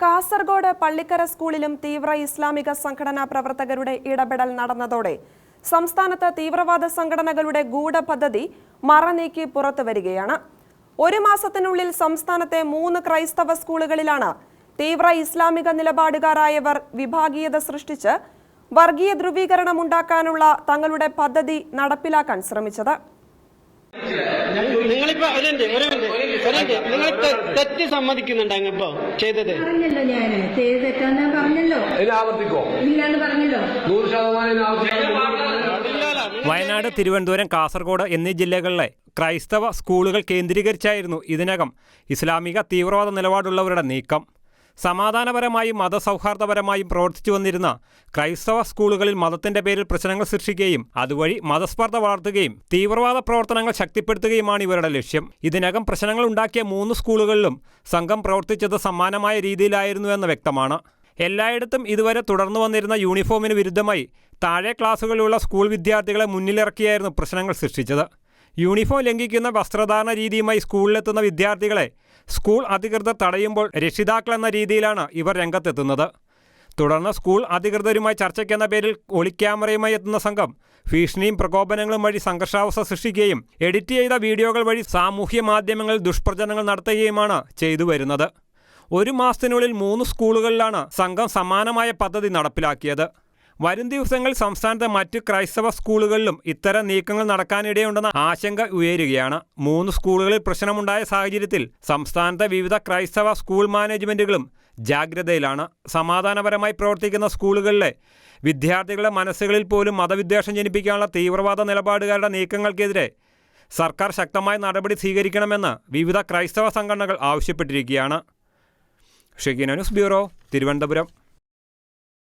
കാസർഗോഡ് പള്ളിക്കര സ്കൂളിലും തീവ്ര ഇസ്ലാമിക സംഘടനാ പ്രവർത്തകരുടെ ഇടപെടൽ നടന്നതോടെ സംസ്ഥാനത്ത് തീവ്രവാദ സംഘടനകളുടെ ഗൂഢപദ്ധതി മറനീക്കി പുറത്തുവരികയാണ്. ഒരു മാസത്തിനുള്ളിൽ സംസ്ഥാനത്തെ 3 ക്രൈസ്തവ സ്കൂളുകളിലാണ് തീവ്ര ഇസ്ലാമിക നിലപാടുകാരായവർ വിഭാഗീയത സൃഷ്ടിച്ച് വർഗീയ ധ്രുവീകരണം ഉണ്ടാക്കാനുള്ള തങ്ങളുടെ പദ്ധതി നടപ്പിലാക്കാൻ ശ്രമിച്ചത്. തെറ്റ് സമ്മതിക്കുന്നുണ്ടോ ഇപ്പോ ചെയ്തത്? വയനാട്, തിരുവനന്തപുരം, കാസർഗോഡ് എന്നീ ജില്ലകളിലെ ക്രൈസ്തവ സ്കൂളുകൾ കേന്ദ്രീകരിച്ചായിരുന്നു ഇതിനകം ഇസ്ലാമിക തീവ്രവാദ നിലപാടുള്ളവരുടെ നീക്കം. സമാധാനപരമായും മതസൗഹാർദ്ദപരമായും പ്രവർത്തിച്ചു വന്നിരുന്ന ക്രൈസ്തവ സ്കൂളുകളിൽ മതത്തിന്റെ പേരിൽ പ്രശ്നങ്ങൾ സൃഷ്ടിക്കുകയും അതുവഴി മതസ്പർദ്ധ വളർത്തുകയും തീവ്രവാദ പ്രവർത്തനങ്ങൾ ശക്തിപ്പെടുത്തുകയുമാണ് ഇവരുടെ ലക്ഷ്യം. ഇതിനകം പ്രശ്നങ്ങൾ ഉണ്ടാക്കിയ 3 സ്കൂളുകളിലും സംഘം പ്രവർത്തിച്ചത് സമാനമായ രീതിയിലായിരുന്നുവെന്ന് വ്യക്തമാണ്. എല്ലായിടത്തും ഇതുവരെ തുടർന്നു വന്നിരുന്ന യൂണിഫോമിന് വിരുദ്ധമായി താഴെ ക്ലാസുകളിലുള്ള സ്കൂൾ വിദ്യാർത്ഥികളെ മുന്നിലിറക്കിയായിരുന്നു പ്രശ്നങ്ങൾ സൃഷ്ടിച്ചത്. യൂണിഫോം ലംഘിക്കുന്ന വസ്ത്രധാരണ രീതിയുമായി സ്കൂളിലെത്തുന്ന വിദ്യാർത്ഥികളെ സ്കൂൾ അധികൃതർ തടയുമ്പോൾ രക്ഷിതാക്കൾ എന്ന രീതിയിലാണ് ഇവർ രംഗത്തെത്തുന്നത്. തുടർന്ന് സ്കൂൾ അധികൃതരുമായി ചർച്ചയ്ക്കെന്ന പേരിൽ ഒളിക്യാമറയുമായി എത്തുന്ന സംഘം ഭീഷണിയും പ്രകോപനങ്ങളും വഴി സംഘർഷാവസ്ഥ സൃഷ്ടിക്കുകയും എഡിറ്റ് ചെയ്ത വീഡിയോകൾ വഴി സാമൂഹ്യ മാധ്യമങ്ങളിൽ ദുഷ്പ്രചരണങ്ങൾ നടത്തുകയുമാണ് ചെയ്തു വരുന്നത്. ഒരു മാസത്തിനുള്ളിൽ 3 സ്കൂളുകളിലാണ് സംഘം സമാനമായ പദ്ധതി നടപ്പിലാക്കിയത്. വരും ദിവസങ്ങളിൽ സംസ്ഥാനത്തെ മറ്റ് ക്രൈസ്തവ സ്കൂളുകളിലും ഇത്തരം നീക്കങ്ങൾ നടക്കാനിടയുണ്ടെന്ന ആശങ്ക ഉയരുകയാണ്. 3 സ്കൂളുകളിൽ പ്രശ്നമുണ്ടായ സാഹചര്യത്തിൽ സംസ്ഥാനത്തെ വിവിധ ക്രൈസ്തവ സ്കൂൾ മാനേജ്മെൻറ്റുകളും ജാഗ്രതയിലാണ്. സമാധാനപരമായി പ്രവർത്തിക്കുന്ന സ്കൂളുകളിലെ വിദ്യാർത്ഥികളുടെ മനസ്സുകളിൽ പോലും മതവിദ്വേഷം ജനിപ്പിക്കാനുള്ള തീവ്രവാദ നിലപാടുകാരുടെ നീക്കങ്ങൾക്കെതിരെ സർക്കാർ ശക്തമായ നടപടി സ്വീകരിക്കണമെന്ന് വിവിധ ക്രൈസ്തവ സംഘടനകൾ ആവശ്യപ്പെട്ടിരിക്കുകയാണ്. ഷെഗിന ന്യൂസ് ബ്യൂറോ, തിരുവനന്തപുരം.